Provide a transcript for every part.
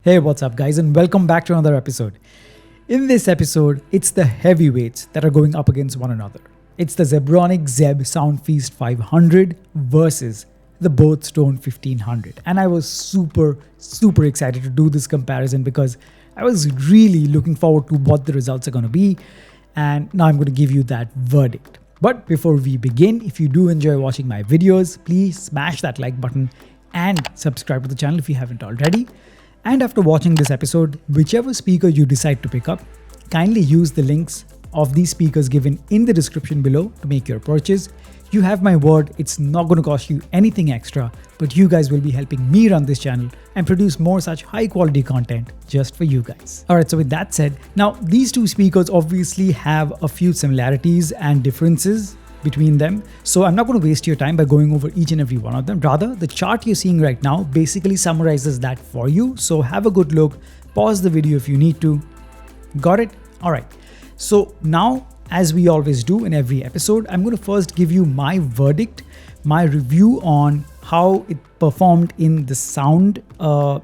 Hey, what's up, guys, and welcome back to another episode. In this episode, it's the heavyweights that are going up against one another. It's the Zebronics Zeb Soundfeast 500 versus the Boat Stone 1500. And I was super excited to do this comparison because I was really looking forward to what the results are going to be. And now I'm going to give you that verdict. But before we begin, if you do enjoy watching my videos, please smash that like button and subscribe to the channel if you haven't already. And after watching this episode, whichever speaker you decide to pick up, kindly use the links of these speakers given in the description below to make your purchase. You have my word, it's not going to cost you anything extra, but you guys will be helping me run this channel and produce more such high quality content just for you guys. Alright, so with that said, now these two speakers obviously have a few similarities and differences between them. So I'm not going to waste your time by going over each and every one of them. Rather, the chart you're seeing right now basically summarizes that for you. So have a good look, pause the video if you need to. Got it? All right. So now, as we always do in every episode, I'm going to first give you my verdict, my review on how it performed in the sound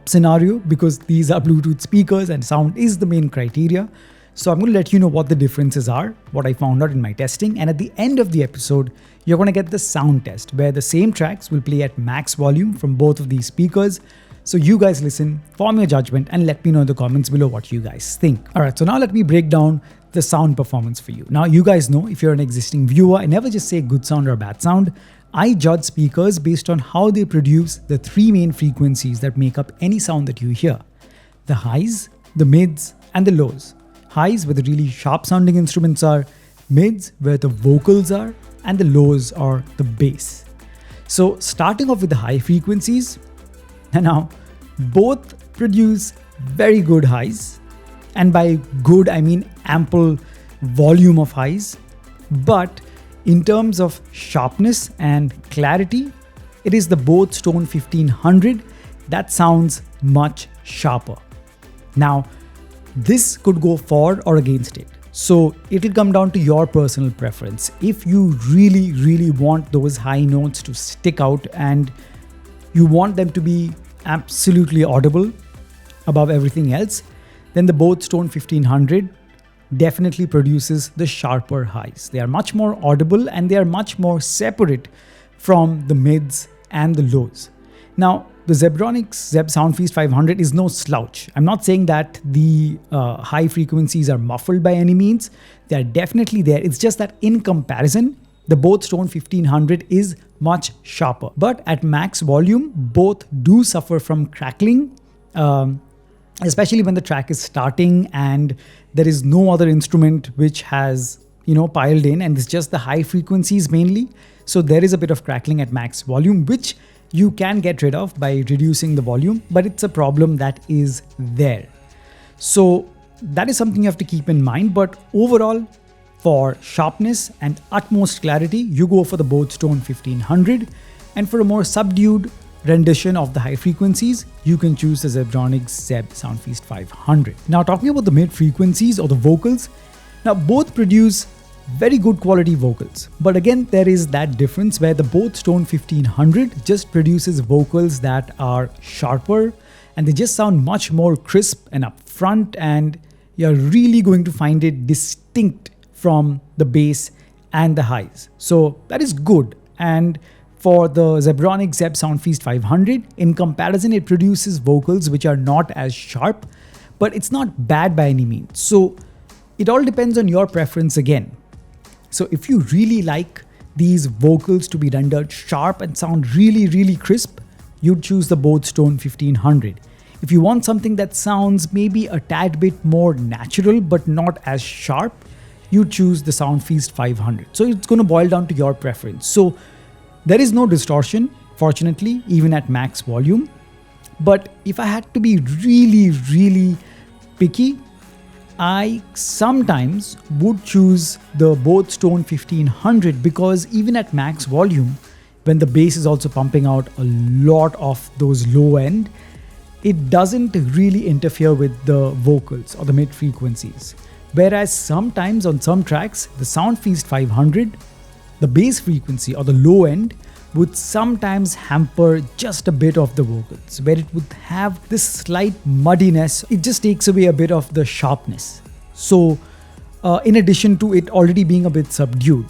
scenario, because these are Bluetooth speakers and sound is the main criteria. So I'm going to let you know what the differences are, what I found out in my testing. And at the end of the episode, you're going to get the sound test where the same tracks will play at max volume from both of these speakers. So you guys listen, form your judgment, and let me know in the comments below what you guys think. All right, so now let me break down the sound performance for you. Now, you guys know, if you're an existing viewer, I never just say good sound or bad sound. I judge speakers based on how they produce the three main frequencies that make up any sound that you hear: the highs, the mids, and the lows. Highs where the really sharp sounding instruments are, mids where the vocals are, and the lows are the bass. So starting off with the high frequencies, and now both produce very good highs, and by good I mean ample volume of highs. But in terms of sharpness and clarity, it is the Boat Stone 1500 that sounds much sharper. Now, this could go for or against it. So it'll come down to your personal preference. If you really want those high notes to stick out and you want them to be absolutely audible above everything else, then the Boat Stone 1500 definitely produces the sharper highs. They are much more audible and they are much more separate from the mids and the lows. Now, the Zebronics Zeb Soundfeast 500 is no slouch. I'm not saying that the high frequencies are muffled by any means. They are definitely there. It's just that in comparison, the Boat Stone 1500 is much sharper. But at max volume, both do suffer from crackling, especially when the track is starting and there is no other instrument which has, piled in, and it's just the high frequencies mainly. So there is a bit of crackling at max volume, which you can get rid of by reducing the volume, but it's a problem that is there. So that is something you have to keep in mind. But overall, for sharpness and utmost clarity, you go for the Boat Stone 1500. And for a more subdued rendition of the high frequencies, you can choose the Zebronics Zeb Soundfeast 500. Now, talking about the mid frequencies or the vocals, now both produce very good quality vocals. But again, there is that difference where the Boat Stone 1500 just produces vocals that are sharper and they just sound much more crisp and upfront, and you're really going to find it distinct from the bass and the highs. So that is good. And for the Zebronics Zeb Soundfeast 500, in comparison, it produces vocals which are not as sharp, but it's not bad by any means. So it all depends on your preference again. So if you really like these vocals to be rendered sharp and sound really crisp, you'd choose the Boat Stone 1500. If you want something that sounds maybe a tad bit more natural but not as sharp, you choose the Soundfeast 500. So it's going to boil down to your preference. So there is no distortion, fortunately, even at max volume. But if I had to be really picky, I sometimes would choose the Boat Stone 1500 because even at max volume, when the bass is also pumping out a lot of those low end, it doesn't really interfere with the vocals or the mid frequencies. Whereas sometimes on some tracks, the Soundfeast 500, the bass frequency or the low end would sometimes hamper just a bit of the vocals, where it would have this slight muddiness. It just takes away a bit of the sharpness. So, in addition to it already being a bit subdued.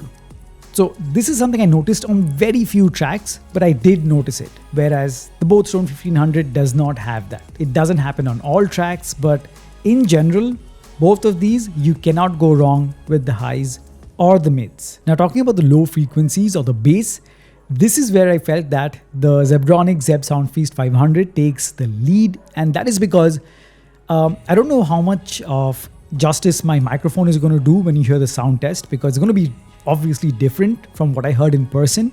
So this is something I noticed on very few tracks, but I did notice it. Whereas the Boat Stone 1500 does not have that. It doesn't happen on all tracks, but in general, both of these, you cannot go wrong with the highs or the mids. Now talking about the low frequencies or the bass, this is where I felt that the Zebronic Zeb Soundfeast 500 takes the lead, and that is because I don't know how much of justice my microphone is going to do when you hear the sound test, because it's going to be obviously different from what I heard in person.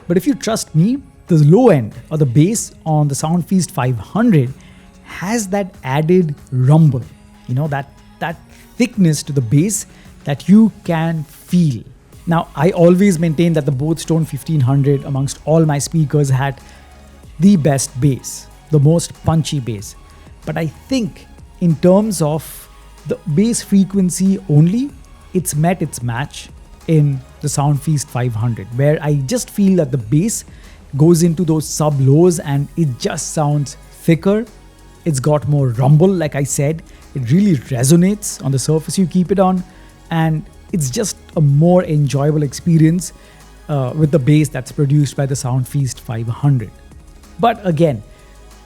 But if you trust me, the low end or the bass on the Soundfeast 500 has that added rumble, that thickness to the bass that you can feel. Now, I always maintain that the Boat Stone 1500 amongst all my speakers had the best bass, the most punchy bass. But I think in terms of the bass frequency only, it's met its match in the Soundfeast 500, where I just feel that the bass goes into those sub lows and it just sounds thicker. It's got more rumble, like I said. It really resonates on the surface you keep it on, and it's just a more enjoyable experience with the bass that's produced by the Soundfeast 500. But again,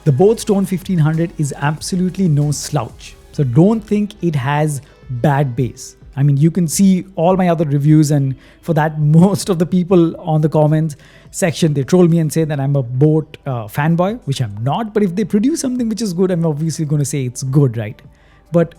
the Boat Stone 1500 is absolutely no slouch. So don't think it has bad bass. I mean, you can see all my other reviews, and for that, most of the people on the comments section, they troll me and say that I'm a Boat fanboy, which I'm not. But if they produce something which is good, I'm obviously going to say it's good, right? But,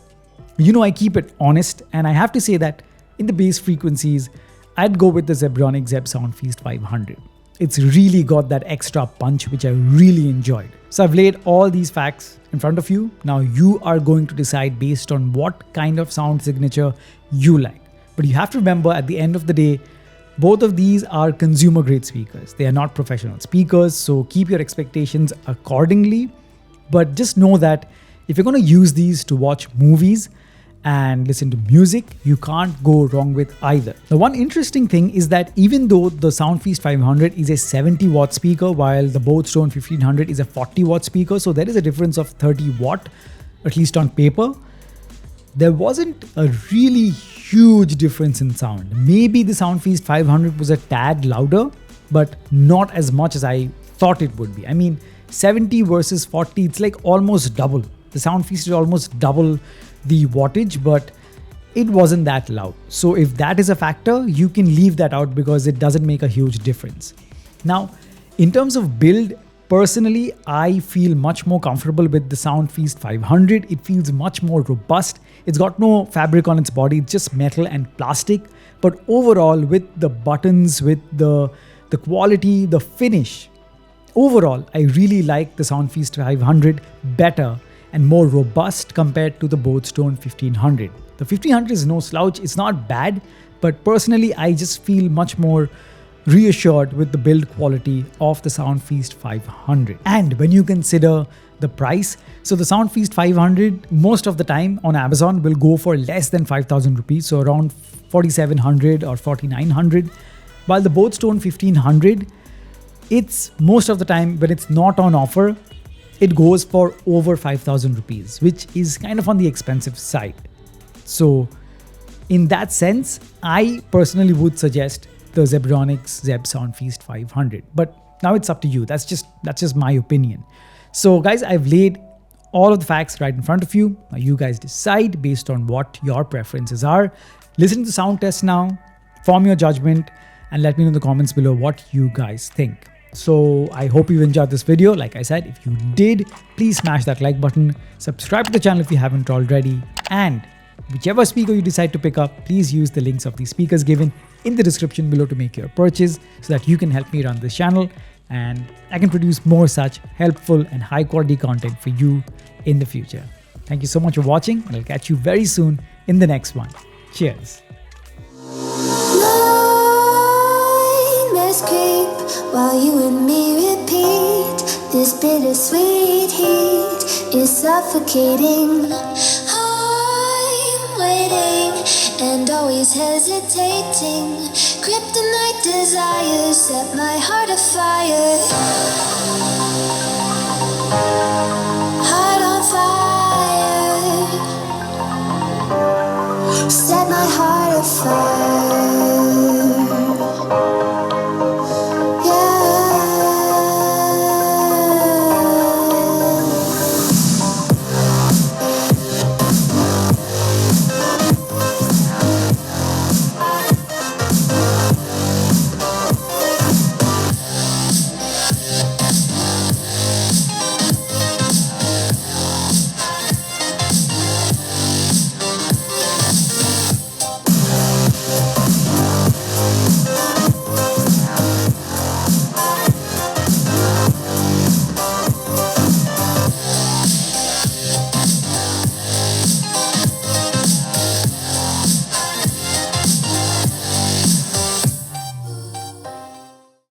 I keep it honest, and I have to say that in the bass frequencies, I'd go with the Zebronic Zeb Soundfeast 500. It's really got that extra punch, which I really enjoyed. So I've laid all these facts in front of you. Now you are going to decide based on what kind of sound signature you like. But you have to remember, at the end of the day, both of these are consumer grade speakers. They are not professional speakers, so keep your expectations accordingly. But just know that if you're going to use these to watch movies and listen to music, you can't go wrong with either. The one interesting thing is that even though the Soundfeast 500 is a 70 watt speaker, while the Boat Stone 1500 is a 40 watt speaker, so there is a difference of 30 watt, at least on paper, there wasn't a really huge difference in sound. Maybe the Soundfeast 500 was a tad louder, but not as much as I thought it would be. I mean, 70 versus 40, it's like almost double. The Soundfeast is almost double the wattage, but it wasn't that loud. So if that is a factor, you can leave that out because it doesn't make a huge difference. Now, in terms of build, personally, I feel much more comfortable with the Soundfeast 500. It feels much more robust. It's got no fabric on its body, it's just metal and plastic. But overall, with the buttons, with the quality, the finish, overall, I really like the Soundfeast 500 better and more robust compared to the Boat Stone 1500. The 1500 is no slouch, it's not bad, but personally I just feel much more reassured with the build quality of the Soundfeast 500. And when you consider the price, so the Soundfeast 500 most of the time on Amazon will go for less than 5,000 rupees, so around 4,700 or 4,900, while the Boat Stone 1500, it's most of the time when it's not on offer, it goes for over 5,000 rupees, which is kind of on the expensive side. So in that sense, I personally would suggest the Zebronic Zeb Soundfeast 500. But now it's up to you. That's just my opinion. So guys, I've laid all of the facts right in front of you. Now you guys decide based on what your preferences are. Listen to the sound test now, form your judgment, and let me know in the comments below what you guys think. So I hope you enjoyed this video. Like I said, if you did, please smash that like button, subscribe to the channel if you haven't already, and whichever speaker you decide to pick up, please use the links of these speakers given in the description below to make your purchase so that you can help me run this channel and I can produce more such helpful and high quality content for you in the future. Thank you so much for watching, and I'll catch you very soon in the next one. Cheers. While you and me repeat, this bittersweet heat is suffocating. I'm waiting. and always hesitating. Kryptonite desires set my heart afire. Heart on fire. Set my heart afire.